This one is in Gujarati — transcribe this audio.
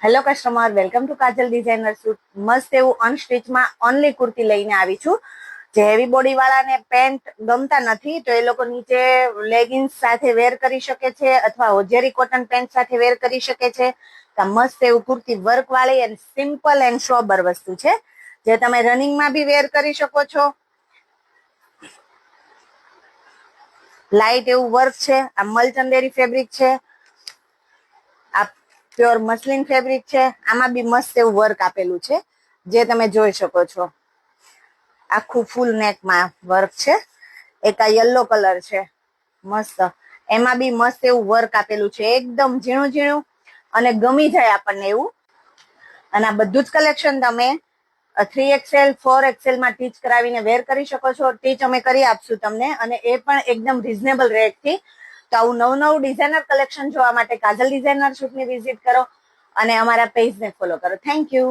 Hello customer, welcome to Kajal designer suit. મસ્ત એવું અનસ્ટિચમાં ઓનલી કુર્તી લઈને આવી છું. જે હેવી બોડી વાળાને પેન્ટ ગમતા નથી તો એ લોકો નીચે લેગિન્સ સાથે વેર કરી શકે છે અથવા હોજેરી કોટન પેન્ટ સાથે વેર કરી શકે છે. તો મસ્ત એવું કુર્તી વર્ક વાળી એન્ડ સિમ્પલ એન્ડ સોબર વસ્તુ છે, જે તમે રનિંગમાં બી વેર કરી શકો છો. લાઇટ એવું વર્ક છે. આ મલચંદેરી ફેબ્રિક છે, આ પ્યોર મસલિન ફેબ્રિક છે. આમાં બી મસ્ત એવું વર્ક આપેલું છે, જે તમે જોઈ શકો છો. આખું ફૂલ નેકમાં વર્ક છે. એક આ યલો કલર છે, મસ્ત. એમાં બી મસ્ત એવું વર્ક આપેલું છે, એકદમ ઝીણું ઝીણું અને ગમી જાય આપણને એવું. અને આ બધું જ કલેક્શન તમે 3XL 4XL માં ટીચ કરાવીને વેર કરી શકો છો. ટીચ અમે કરી આપશું તમને, અને એ પણ એકદમ રીઝનેબલ રેટથી. તો આવું નવું ડિઝાઇનર કલેક્શન જોવા માટે કાજલ ડિઝાઇનર સૂટની વિઝિટ કરો અને અમારા પેજને ફોલો કરો. Thank you.